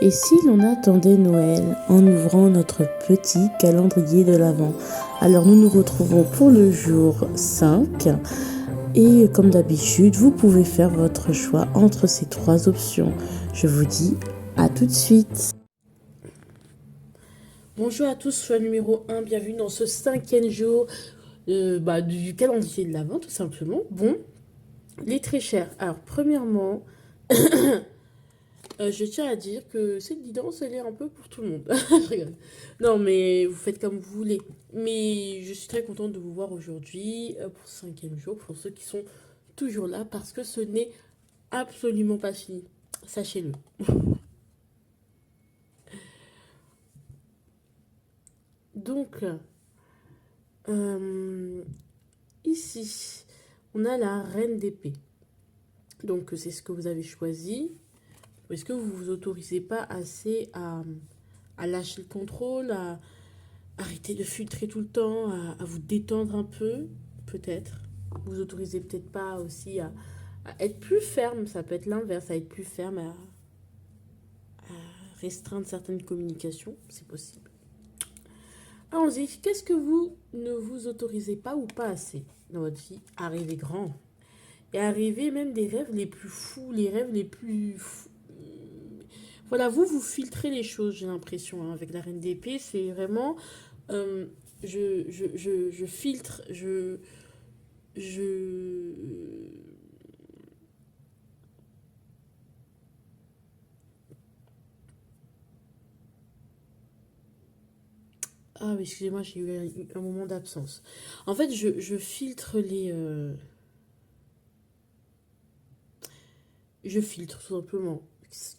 Et si l'on attendait Noël en ouvrant notre petit calendrier de l'Avent? Alors nous nous retrouvons pour le jour 5 et comme d'habitude, vous pouvez faire votre choix entre ces trois options. Je vous dis à tout de suite. Bonjour à tous, choix numéro 1, bienvenue dans ce 5e jour du calendrier de l'Avent tout simplement. Bon, les très chers. Alors premièrement... je tiens à dire que cette guidance, elle est un peu pour tout le monde. Je rigole. Non, mais vous faites comme vous voulez. Mais je suis très contente de vous voir aujourd'hui pour ce 5e jour, pour ceux qui sont toujours là, parce que ce n'est absolument pas fini. Sachez-le. Donc, ici, on a la reine d'épée. Donc, c'est ce que vous avez choisi. Est-ce que vous vous autorisez pas assez à lâcher le contrôle, à arrêter de filtrer tout le temps, à vous détendre un peu, peut-être. Vous autorisez peut-être pas aussi à être plus ferme, ça peut être l'inverse, à être plus ferme, à restreindre certaines communications, c'est possible. Allons-y, qu'est-ce que vous ne vous autorisez pas ou pas assez dans votre vie? À rêver grand. Et à rêver même des rêves les plus fous, les rêves les plus fous. Voilà, vous filtrez les choses, j'ai l'impression, hein, avec la reine d'épée, c'est vraiment... euh, je filtre, je... Ah oui, excusez-moi, j'ai eu un moment d'absence. En fait, je filtre je filtre tout simplement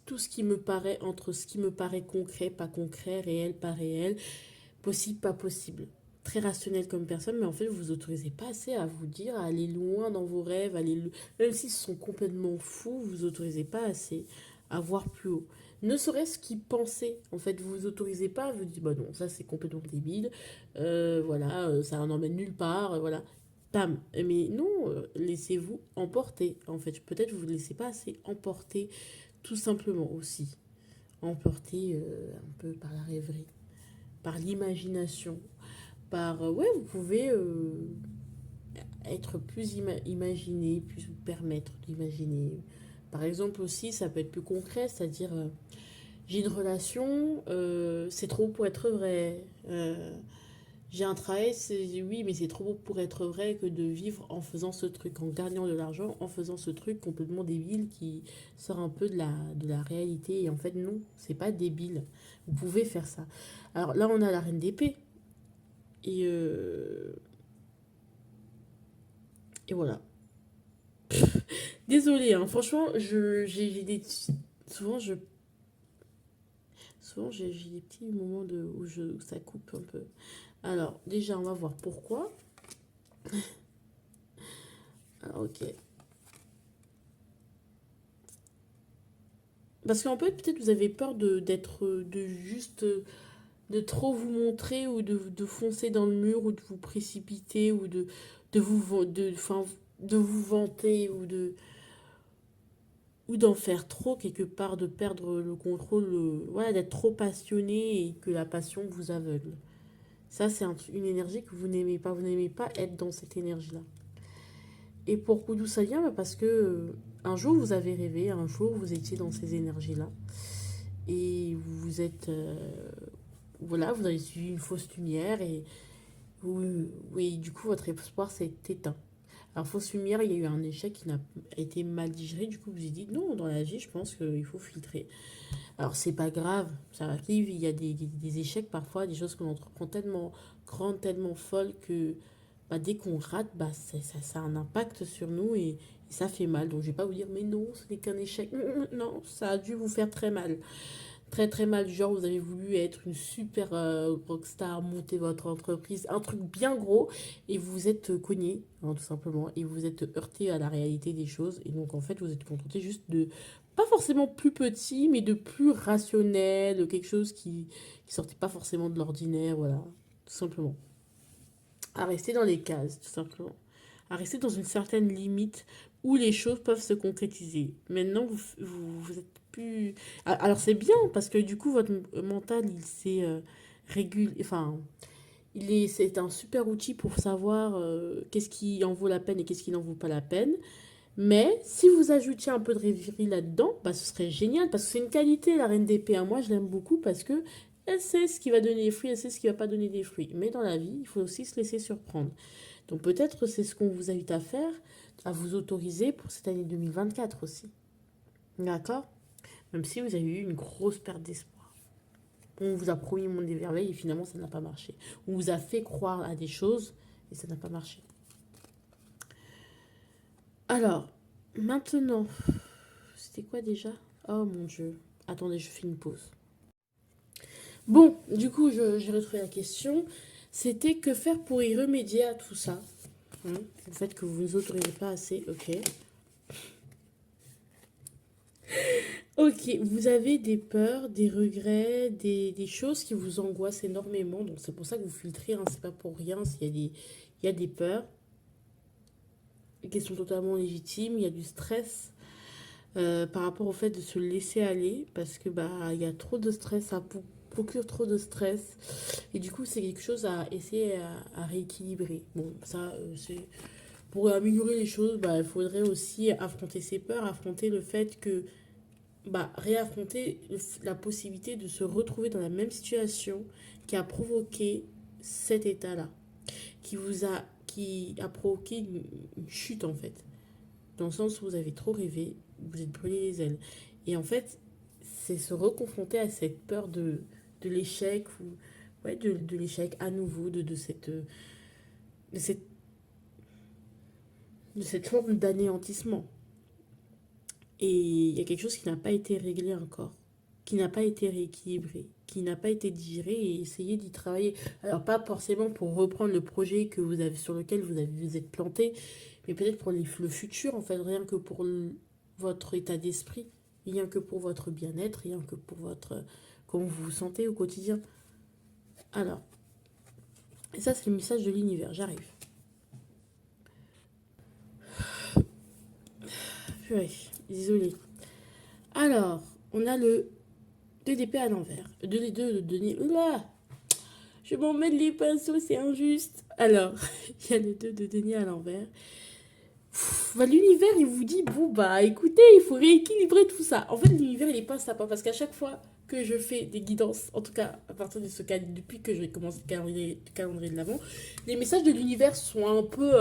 tout ce qui me paraît entre ce qui me paraît concret, pas concret, réel, pas réel, possible, pas possible. Très rationnel comme personne, mais en fait, vous vous autorisez pas assez à vous dire, à aller loin dans vos rêves, même s'ils sont complètement fous, vous vous autorisez pas assez à voir plus haut. Ne serait-ce qu'y penser. En fait, vous vous autorisez pas, vous dites, bah non, ça c'est complètement débile, voilà, ça n'emmène nulle part, voilà. Pam. Mais non, laissez-vous emporter. En fait, peut-être vous ne vous laissez pas assez emporter, tout simplement aussi. Emporter un peu par la rêverie, par l'imagination, par... ouais, vous pouvez être plus imaginé, plus vous permettre d'imaginer. Par exemple aussi, ça peut être plus concret, c'est-à-dire, j'ai une relation, c'est trop pour être vrai. J'ai un travail, oui, mais c'est trop beau pour être vrai que de vivre en faisant ce truc, en gagnant de l'argent, en faisant ce truc complètement débile qui sort un peu de la réalité. Et en fait, non, c'est pas débile. Vous pouvez faire ça. Alors là, on a la reine d'épée. Et, et voilà. Désolée, hein, franchement, j'ai des... Souvent, j'ai des petits moments où ça coupe un peu. Alors, déjà, on va voir pourquoi. Alors, ok. Parce qu'en fait, peut-être vous avez peur de juste, de trop vous montrer ou de foncer dans le mur ou de vous précipiter ou enfin, de vous vanter ou d'en faire trop quelque part, de perdre le contrôle, voilà, d'être trop passionné et que la passion vous aveugle. Ça, c'est une énergie que vous n'aimez pas. Vous n'aimez pas être dans cette énergie-là. Et pourquoi d'où ça vient? Bah, parce que un jour vous avez rêvé, un jour vous étiez dans ces énergies-là. Et vous êtes... voilà, vous avez suivi une fausse lumière et oui, du coup votre espoir s'est éteint. Alors fausse lumière, il y a eu un échec qui n'a été mal digéré, du coup vous avez dit non, dans la vie je pense qu'il faut filtrer. Alors c'est pas grave, ça arrive, il y a des échecs parfois, des choses qu'on entreprend tellement grandes, tellement folles que bah, dès qu'on rate, bah, ça a un impact sur nous et ça fait mal. Donc je vais pas vous dire mais non, ce n'est qu'un échec. Non, ça a dû vous faire très mal. Très très mal, du genre vous avez voulu être une super rockstar, monter votre entreprise, un truc bien gros, et vous vous êtes cogné, hein, tout simplement, et vous vous êtes heurté à la réalité des choses, et donc en fait vous êtes contenté juste de, pas forcément plus petit, mais de plus rationnel, de quelque chose qui sortait pas forcément de l'ordinaire, voilà, tout simplement. À rester dans les cases, tout simplement. À rester dans une certaine limite où les choses peuvent se concrétiser. Maintenant, vous êtes plus... Alors c'est bien, parce que du coup, votre mental, il s'est régulé... Enfin, c'est un super outil pour savoir qu'est-ce qui en vaut la peine et qu'est-ce qui n'en vaut pas la peine. Mais si vous ajoutiez un peu de rêverie là-dedans, bah, ce serait génial, parce que c'est une qualité, la reine d'épée. Moi, je l'aime beaucoup parce que elle sait ce qui va donner des fruits, elle sait ce qui va pas donner des fruits. Mais dans la vie, il faut aussi se laisser surprendre. Donc peut-être c'est ce qu'on vous invite à faire, à vous autoriser pour cette année 2024 aussi. D'accord? Même si vous avez eu une grosse perte d'espoir. On vous a promis le monde des merveilles et finalement ça n'a pas marché. On vous a fait croire à des choses et ça n'a pas marché. Alors, maintenant, c'était quoi déjà? Oh mon Dieu. Attendez, je fais une pause. Bon, du coup, j'ai retrouvé la question. C'était que faire pour y remédier à tout ça? Le fait que vous ne vous autorisez pas assez, ok. Ok, vous avez des peurs, des regrets, des choses qui vous angoissent énormément. Donc c'est pour ça que vous filtrez, hein, c'est pas pour rien. Il y a des peurs qui sont totalement légitimes. Il y a du stress par rapport au fait de se laisser aller. Parce que bah il y a trop de stress, ça procure trop de stress. Et du coup, c'est quelque chose à essayer à rééquilibrer. Bon, ça, c'est... Pour améliorer les choses, bah, il faudrait aussi affronter ses peurs, affronter le fait que bah, réaffronter la possibilité de se retrouver dans la même situation qui a provoqué cet état-là, qui a provoqué une chute en fait, dans le sens où vous avez trop rêvé, vous êtes brûlé les ailes. Et en fait, c'est se reconfronter à cette peur de l'échec, ou ouais, de l'échec à nouveau, de cette, de cette forme d'anéantissement. Et il y a quelque chose qui n'a pas été réglé encore, qui n'a pas été rééquilibré, qui n'a pas été digéré et essayer d'y travailler. Alors pas forcément pour reprendre le projet que vous avez sur lequel vous êtes planté, mais peut-être pour le futur en fait, rien que pour votre état d'esprit, rien que pour votre bien-être, rien que pour votre comment vous vous sentez au quotidien. Alors, et ça c'est le message de l'univers, j'arrive. Purée, désolé. Alors, on a le 2 d'épée à l'envers. 2 les 2 de denier. Oula, je m'en mets les pinceaux, c'est injuste. Alors, il y a le 2 de denier à l'envers. Bah, l'univers, il vous dit, bon, bah écoutez, il faut rééquilibrer tout ça. En fait, l'univers, il est pas sympa parce qu'à chaque fois que je fais des guidances, en tout cas à partir de ce cas, depuis que j'ai commencé le calendrier de l'avant, les messages de l'univers sont un peu.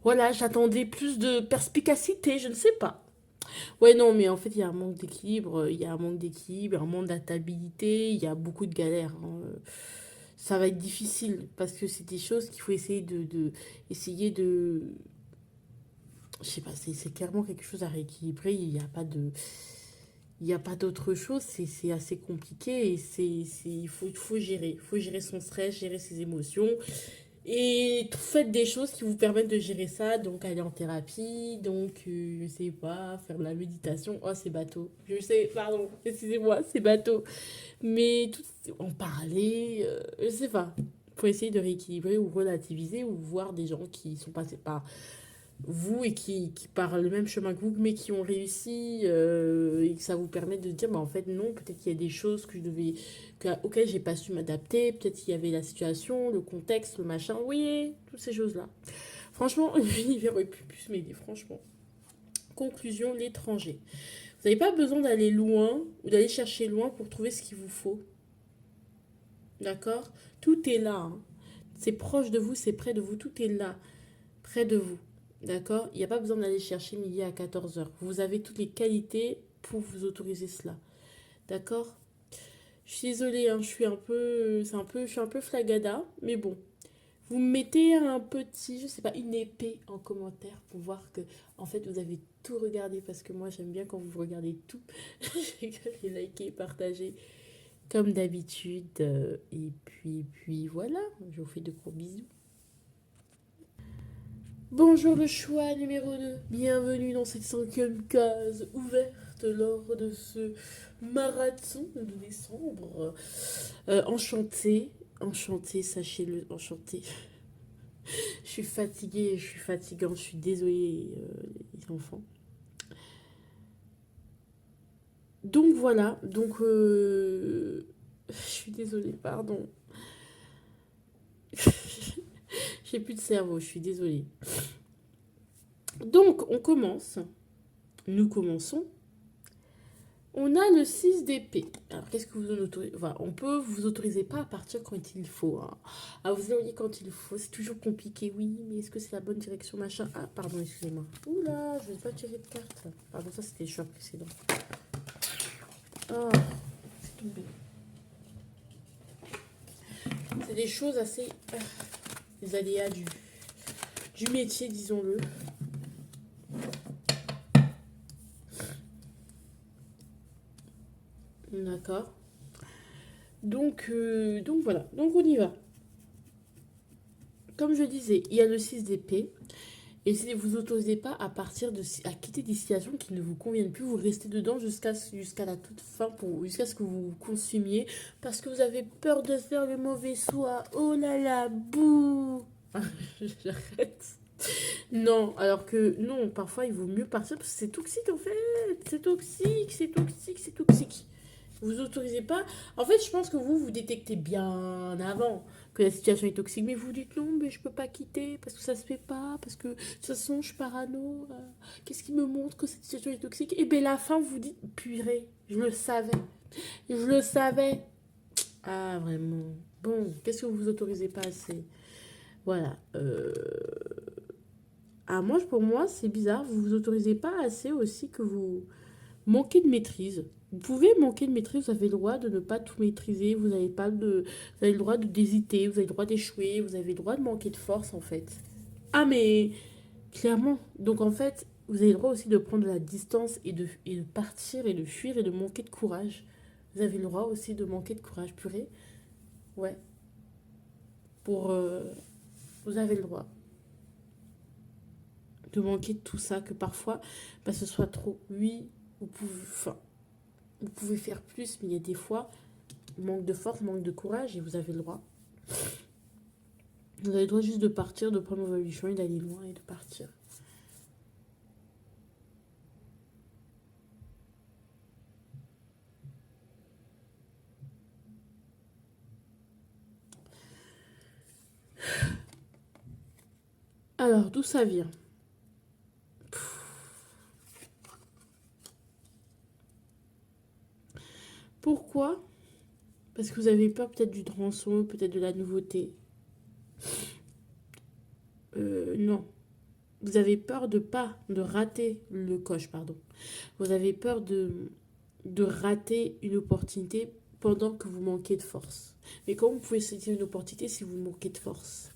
Voilà, j'attendais plus de perspicacité, je ne sais pas. Ouais, non, mais en fait, il y a un manque d'équilibre, il y a un manque d'équilibre, un manque d'adaptabilité, il y a beaucoup de galères, hein. Ça va être difficile parce que c'est des choses qu'il faut essayer essayer de, je sais pas, c'est clairement quelque chose à rééquilibrer. Il n'y a pas d'autre chose. C'est assez compliqué et il faut gérer son stress, gérer ses émotions. Et faites des choses qui vous permettent de gérer ça. Donc, aller en thérapie. Donc, je sais pas, faire de la méditation. Oh, c'est bateau. Je sais, pardon, excusez-moi, c'est bateau. Mais en parler, je sais pas. Faut essayer de rééquilibrer ou relativiser ou voir des gens qui sont passés par vous et qui parlent le même chemin que vous, mais qui ont réussi et que ça vous permet de dire, bah, en fait, non, peut-être qu'il y a des choses auxquelles j'ai pas su m'adapter, peut-être qu'il y avait la situation, le contexte, le machin, vous voyez, toutes ces choses-là. Franchement, l'univers aurait pu plus m'aider, franchement. Conclusion, l'étranger. Vous n'avez pas besoin d'aller loin ou d'aller chercher loin pour trouver ce qu'il vous faut. D'accord? Tout est là, hein. C'est proche de vous, c'est près de vous, tout est là, près de vous. D'accord? Il n'y a pas besoin d'aller chercher midi à 14 heures. Vous avez toutes les qualités pour vous autoriser cela. D'accord? Je suis désolée, hein, je suis un peu flagada, mais bon. Vous me mettez un petit, je sais pas, une épée en commentaire pour voir que, en fait, vous avez tout regardé parce que moi, j'aime bien quand vous regardez tout. J'ai liké, partagé comme d'habitude. Et puis voilà, je vous fais de gros bisous. Bonjour le choix numéro 2. Bienvenue dans cette cinquième case ouverte lors de ce marathon de décembre. Enchanté, enchanté, sachez-le, enchanté. Je suis fatiguée, je suis fatigante, je suis désolée les enfants. Donc voilà, donc je suis désolée, pardon. J'ai plus de cerveau, je suis désolée. Donc on commence, nous commençons. On a le 6 d'épée. Alors, qu'est-ce que vous en autorisez? Enfin, on peut vous autoriser pas à partir quand il faut. Hein. À vous éloigner quand il faut. C'est toujours compliqué, oui, mais est-ce que c'est la bonne direction, machin? Ah, pardon, excusez-moi. Oula, je vais pas tirer de carte. Pardon, ça c'était le choix précédent. Ah, c'est tombé. C'est des choses assez. Les aléas du métier, disons-le. D'accord. Donc voilà. Donc on y va. Comme je disais, il y a le 6 d'épée. Et si vous autorisez pas à partir de à quitter des situations qui ne vous conviennent plus, vous restez dedans jusqu'à la toute fin jusqu'à ce que vous vous consumiez parce que vous avez peur de faire le mauvais choix. Oh là là, bouh. J'arrête. Non, alors que non, parfois il vaut mieux partir parce que c'est toxique en fait. C'est toxique, c'est toxique, c'est toxique. Vous autorisez pas. En fait, je pense que vous détectez bien avant que la situation est toxique, mais vous dites non, mais je peux pas quitter parce que ça se fait pas, parce que de toute façon je suis parano. Qu'est-ce qui me montre que cette situation est toxique? Et bien la fin, vous dites purée, je le savais, je le savais. Ah vraiment. Bon, qu'est-ce que vous autorisez pas assez? Voilà. Ah moi, pour moi, c'est bizarre. Vous vous autorisez pas assez aussi que vous manquez de maîtrise. Vous pouvez manquer de maîtrise, vous avez le droit de ne pas tout maîtriser, vous avez, pas de, vous avez le droit d'hésiter, vous avez le droit d'échouer, vous avez le droit de manquer de force en fait. Ah mais clairement, donc en fait, vous avez le droit aussi de prendre de la distance et de partir et de fuir et de manquer de courage. Vous avez le droit aussi de manquer de courage purée. Ouais, pour... vous avez le droit de manquer de tout ça, que parfois, bah, ce soit trop. Oui, vous pouvez, enfin, vous pouvez faire plus, mais il y a des fois, manque de force, manque de courage, et vous avez le droit. Vous avez le droit juste de partir, de prendre votre chemin, d'aller loin et de partir. Alors, d'où ça vient? Pourquoi? Parce que vous avez peur peut-être du rançon, peut-être de la nouveauté. Non. Vous avez peur de rater le coche, pardon. Vous avez peur de rater une opportunité pendant que vous manquez de force. Mais comment vous pouvez saisir une opportunité si vous manquez de force?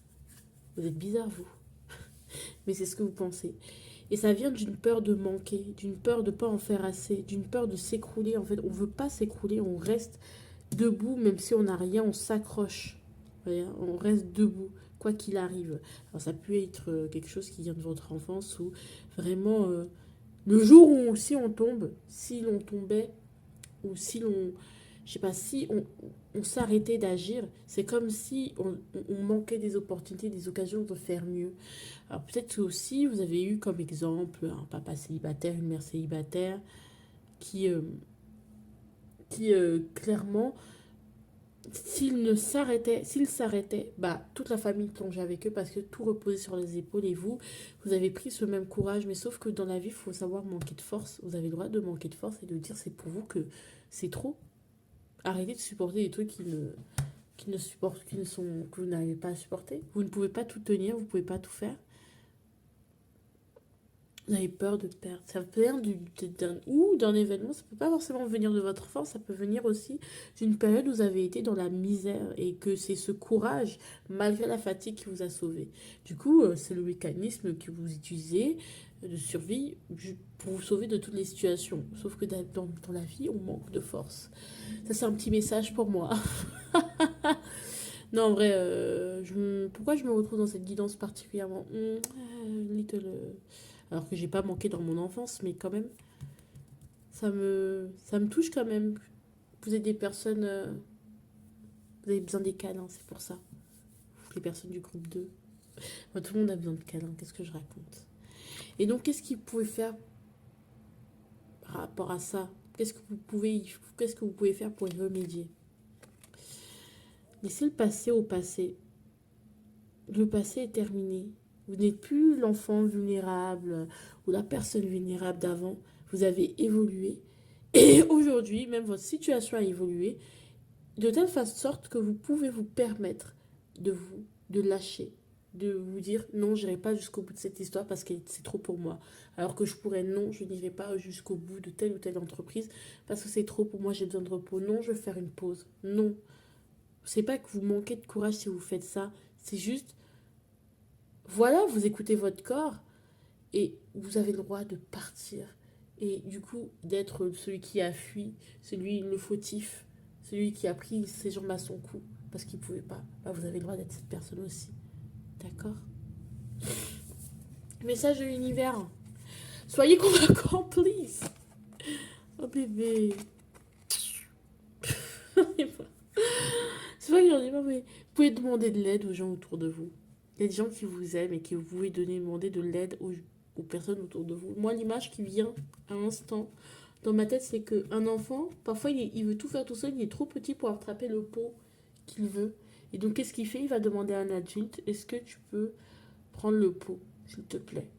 Vous êtes bizarre, vous. Mais c'est ce que vous pensez. Et ça vient d'une peur de manquer, d'une peur de ne pas en faire assez, d'une peur de s'écrouler. En fait, on ne veut pas s'écrouler, on reste debout, même si on n'a rien, on s'accroche. On reste debout, quoi qu'il arrive. Alors ça peut être quelque chose qui vient de votre enfance ou vraiment le jour où si on tombe, si l'on tombait, ou si l'on, je sais pas, si on s'arrêtait d'agir, c'est comme si on manquait des opportunités, des occasions de faire mieux. Alors peut-être que aussi vous avez eu comme exemple un papa célibataire, une mère célibataire qui, clairement, s'il s'arrêtait, bah toute la famille plongeait avec eux parce que tout reposait sur les épaules et vous avez pris ce même courage, mais sauf que dans la vie, il faut savoir manquer de force. Vous avez le droit de manquer de force et de dire c'est pour vous que c'est trop. Arrêtez de supporter des trucs qui ne supportent, qui ne sont, que vous n'arrivez pas à supporter. Vous ne pouvez pas tout tenir, vous ne pouvez pas tout faire. Vous avez peur de perdre. Ça peut venir ou d'un événement, ça peut pas forcément venir de votre force, ça peut venir aussi d'une période où vous avez été dans la misère et que c'est ce courage, malgré la fatigue, qui vous a sauvé. Du coup, c'est le mécanisme que vous utilisez de survie pour vous sauver de toutes les situations. Sauf que dans la vie, on manque de force. Ça, c'est un petit message pour moi. Non, en vrai, pourquoi je me retrouve dans cette guidance particulièrement little, alors que j'ai pas manqué dans mon enfance, mais quand même, ça me touche quand même. Vous êtes des personnes, vous avez besoin des câlins, c'est pour ça. Les personnes du groupe 2. Enfin, tout le monde a besoin de câlins, qu'est-ce que je raconte? Et donc, qu'est-ce qu'ils pouvaient faire par rapport à ça? Qu'est-ce que vous pouvez faire pour y remédier? Laissez le passé au passé. Le passé est terminé. Vous n'êtes plus l'enfant vulnérable ou la personne vulnérable d'avant. Vous avez évolué. Et aujourd'hui, même votre situation a évolué de telle sorte que vous pouvez vous permettre de lâcher, de vous dire non, je n'irai pas jusqu'au bout de cette histoire parce que c'est trop pour moi. Alors que je pourrais non, je n'irai pas jusqu'au bout de telle ou telle entreprise parce que c'est trop pour moi, j'ai besoin de repos. Non, je vais faire une pause. Non. C'est pas que vous manquez de courage si vous faites ça. C'est juste, voilà, vous écoutez votre corps et vous avez le droit de partir. Et du coup, d'être celui qui a fui, celui le fautif, celui qui a pris ses jambes à son cou parce qu'il ne pouvait pas. Bah, vous avez le droit d'être cette personne aussi. D'accord? Message de l'univers. Soyez convaincant, please. Oh bébé. C'est vrai que j'en ai pas, mais vous pouvez demander de l'aide aux gens autour de vous. Il y a des gens qui vous aiment et qui vous pouvez demander de l'aide aux personnes autour de vous. Moi, l'image qui vient à l'instant dans ma tête, c'est qu'un enfant, parfois, il veut tout faire tout seul, il est trop petit pour attraper le pot qu'il veut. Et donc, qu'est-ce qu'il fait? Il va demander à un adulte, est-ce que tu peux prendre le pot, s'il te plaît?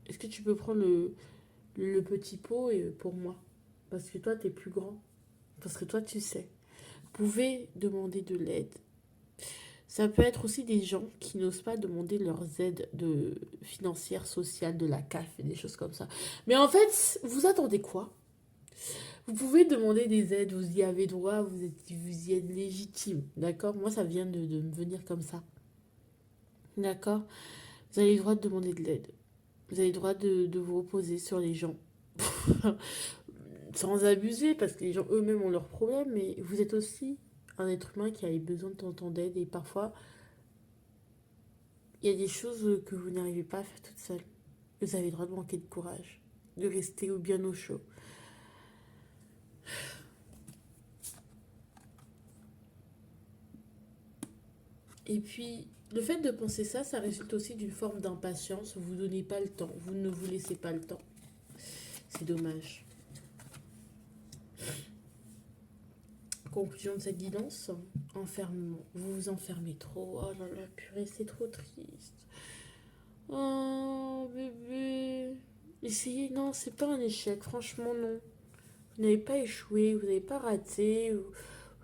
Est-ce que tu peux prendre le petit pot pour moi? Parce que toi, tu es plus grand. Parce que toi, tu sais. Vous pouvez demander de l'aide. Ça peut être aussi des gens qui n'osent pas demander leurs aides financières, sociales, de la CAF et des choses comme ça. Mais en fait, vous attendez quoi? Vous pouvez demander des aides, vous y avez droit, vous y êtes légitime, d'accord? Moi, ça vient de me venir comme ça, d'accord? Vous avez le droit de demander de l'aide. Vous avez le droit de vous reposer sur les gens. Sans abuser, parce que les gens eux-mêmes ont leurs problèmes, mais vous êtes aussi un être humain qui a besoin de temps d'aide et parfois, il y a des choses que vous n'arrivez pas à faire toute seule. Vous avez le droit de manquer de courage, de rester bien au chaud. Et puis, le fait de penser ça, ça résulte aussi d'une forme d'impatience. Vous ne donnez pas le temps, vous ne vous laissez pas le temps. C'est dommage. Conclusion de cette guidance, enfermement. Vous vous enfermez trop. Oh là là, purée, c'est trop triste. Oh, bébé. Essayez, non, c'est pas un échec, franchement, non. Vous n'avez pas échoué, vous n'avez pas raté,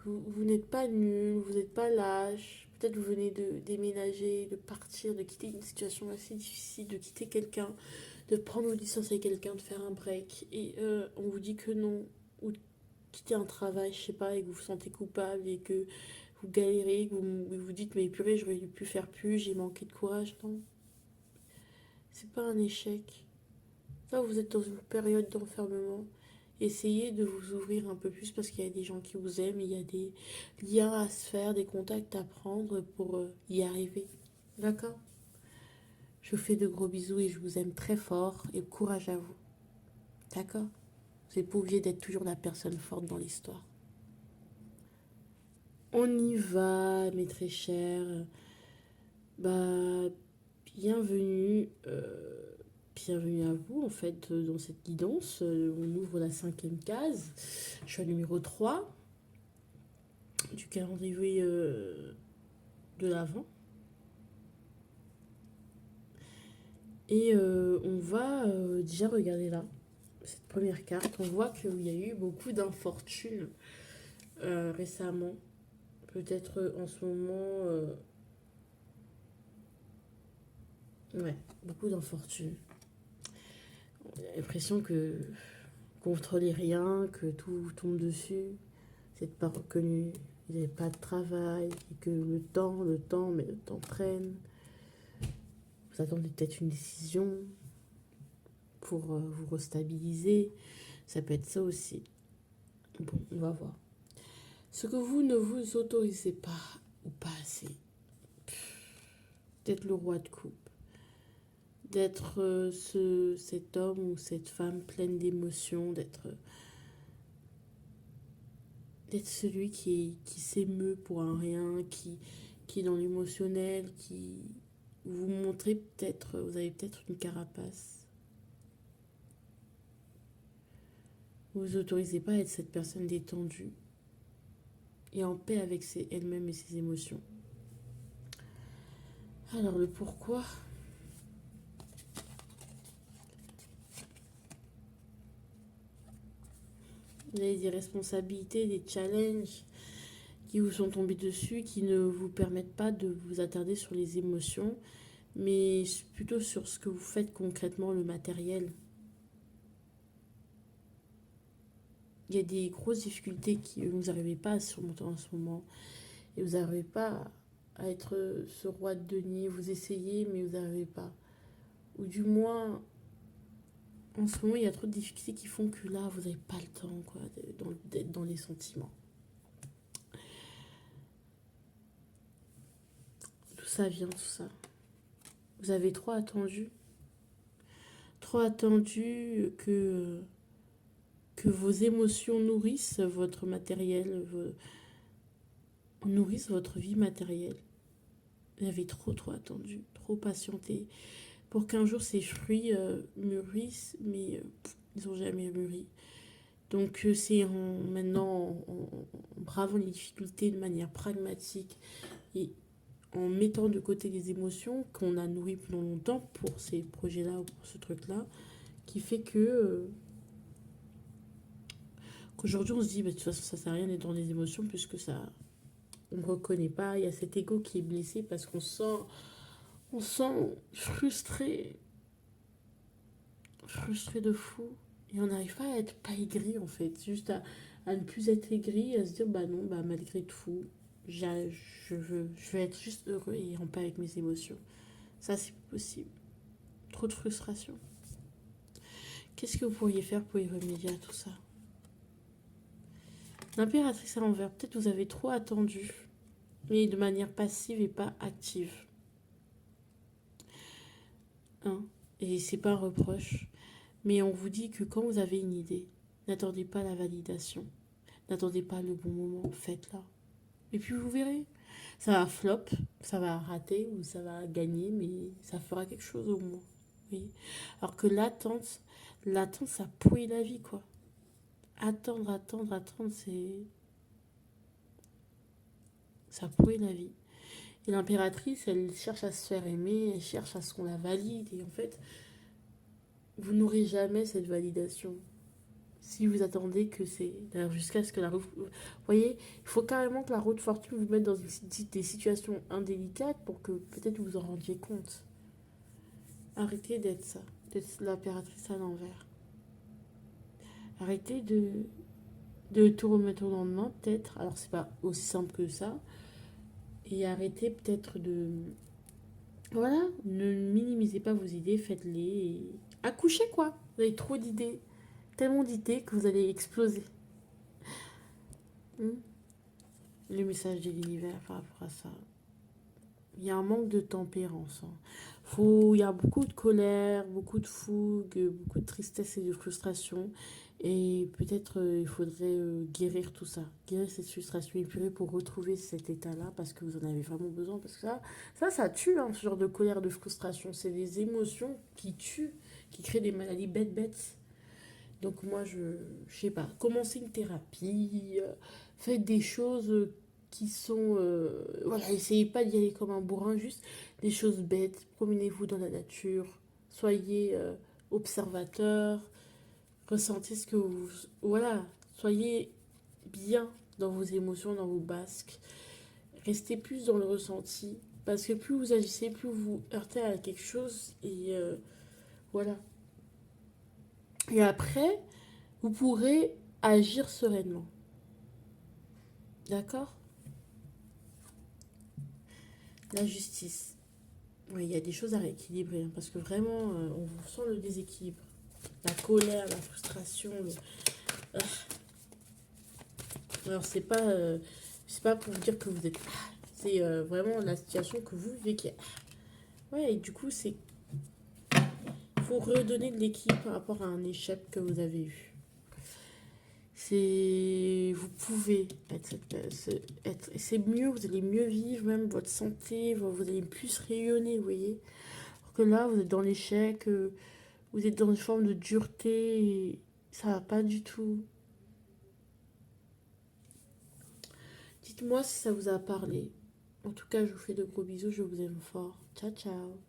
vous n'êtes pas nul, vous n'êtes pas lâche. Peut-être vous venez de déménager, de partir, de quitter une situation assez difficile, de quitter quelqu'un, de prendre vos distances avec quelqu'un, de faire un break. Et on vous dit que non. Ou de quitter un travail, je sais pas, et que vous vous sentez coupable et que vous galérez, que vous dites mais purée, j'aurais dû plus faire plus, j'ai manqué de courage. Non, c'est pas un échec. Là, vous êtes dans une période d'enfermement. Essayez de vous ouvrir un peu plus parce qu'il y a des gens qui vous aiment, il y a des liens à se faire, des contacts à prendre pour y arriver. D'accord? Je vous fais de gros bisous et je vous aime très fort et courage à vous. D'accord? Vous n'êtes pas obligé d'être toujours la personne forte dans l'histoire. On y va, mes très chers. Bah, bienvenue. Bienvenue à vous, en fait, dans cette guidance. On ouvre la 5e case. Je suis à numéro 3 du calendrier de l'Avent. Et on va déjà regarder là, cette première carte. On voit qu'il y a eu beaucoup d'infortunes récemment. Peut-être en ce moment... ouais, beaucoup d'infortunes. J'ai l'impression que vous ne contrôlez rien, que tout vous tombe dessus. Vous n'êtes pas reconnu, vous n'avez pas de travail, et que mais le temps traîne. Vous attendez peut-être une décision pour vous restabiliser. Ça peut être ça aussi. Bon, on va voir. Ce que vous ne vous autorisez pas ou pas assez. D'être le roi de coupe. D'être cet homme ou cette femme pleine d'émotions. D'être celui qui s'émeut pour un rien, qui est dans l'émotionnel, qui vous montrez peut-être, vous avez peut-être une carapace. Vous vous autorisez pas à être cette personne détendue et en paix avec elle-même et ses émotions. Alors le pourquoi? Vous avez des responsabilités, des challenges qui vous sont tombés dessus, qui ne vous permettent pas de vous attarder sur les émotions, mais plutôt sur ce que vous faites concrètement, le matériel. Il y a des grosses difficultés que vous n'arrivez pas à surmonter en ce moment. Et vous n'arrivez pas à être ce roi de denier. Vous essayez, mais vous n'arrivez pas. Ou du moins, en ce moment, il y a trop de difficultés qui font que là, vous n'avez pas le temps quoi, d'être dans les sentiments. D'où ça vient, tout ça? Vous avez trop attendu. Trop attendu que vos émotions nourrissent votre matériel, nourrissent votre vie matérielle. Vous avez trop attendu, trop patienté pour qu'un jour ces fruits mûrissent, mais ils n'ont jamais mûri. Donc c'est maintenant en bravant les difficultés de manière pragmatique et en mettant de côté les émotions qu'on a nourries pendant longtemps pour ces projets-là ou pour ce truc-là, qui fait que qu'aujourd'hui on se dit bah, de toute façon ça sert à rien d'être dans les émotions puisque ça on ne reconnaît pas, il y a cet ego qui est blessé parce qu'on sent frustré de fou. Et on n'arrive pas à être pas aigri en fait, juste à ne plus être aigri, à se dire bah non, bah malgré tout, je veux être juste heureux et en paix avec mes émotions. Ça c'est possible. Trop de frustration. Qu'est-ce que vous pourriez faire pour y remédier à tout ça? L'impératrice à l'envers, peut-être vous avez trop attendu, mais de manière passive et pas active. Hein? Et c'est pas un reproche. Mais on vous dit que quand vous avez une idée, n'attendez pas la validation. N'attendez pas le bon moment, faites-la. Et puis vous verrez. Ça va flop, ça va rater ou ça va gagner, mais ça fera quelque chose au moins. Oui. Alors que l'attente, ça pourrit la vie, quoi. Attendre, c'est... ça pourrit la vie. Et l'impératrice, elle cherche à se faire aimer, elle cherche à ce qu'on la valide. Et en fait, vous n'aurez jamais cette validation. Si vous attendez que c'est... D'ailleurs, jusqu'à ce que la roue... Vous voyez, il faut carrément que la roue de fortune vous mette dans des situations indélicates pour que peut-être vous en rendiez compte. Arrêtez d'être ça, d'être l'impératrice à l'envers. Arrêtez de tout remettre au lendemain, peut-être. Alors, c'est pas aussi simple que ça. Et arrêtez peut-être de... Voilà, ne minimisez pas vos idées, faites-les. Et... accouchez, quoi. Vous avez trop d'idées. Tellement d'idées que vous allez exploser. Le message de l'univers par rapport à ça. Il y a un manque de tempérance. Il y a beaucoup de colère, beaucoup de fougue, beaucoup de tristesse et de frustration. Et peut-être il faudrait guérir tout ça. Guérir cette frustration épurée pour retrouver cet état-là parce que vous en avez vraiment besoin. Parce que ça tue, hein, ce genre de colère, de frustration. C'est des émotions qui tuent, qui créent des maladies bêtes. Donc moi, je sais pas, commencez une thérapie, faites des choses qui sont... voilà, essayez pas d'y aller comme un bourrin, juste des choses bêtes. Promenez-vous dans la nature, soyez observateur, ressentez ce que vous... Voilà, soyez bien dans vos émotions, dans vos basques. Restez plus dans le ressenti, parce que plus vous agissez, plus vous heurtez à quelque chose, et voilà. Et après, vous pourrez agir sereinement. D'accord? La justice. Oui, il y a des choses à rééquilibrer, hein, parce que vraiment, on vous sent le déséquilibre. La colère, la frustration. Ah. Alors, c'est pas pour vous dire que vous êtes... C'est vraiment la situation que vous vivez qui est... Ouais, et du coup, c'est... Il faut redonner de l'équilibre par rapport à un échec que vous avez eu. Vous pouvez c'est mieux, vous allez mieux vivre, même votre santé, vous allez plus rayonner, vous voyez. Alors que là, vous êtes dans l'échec, vous êtes dans une forme de dureté, Ça va pas du tout. Dites-moi si ça vous a parlé. En tout cas, je vous fais de gros bisous, je vous aime fort. Ciao, ciao.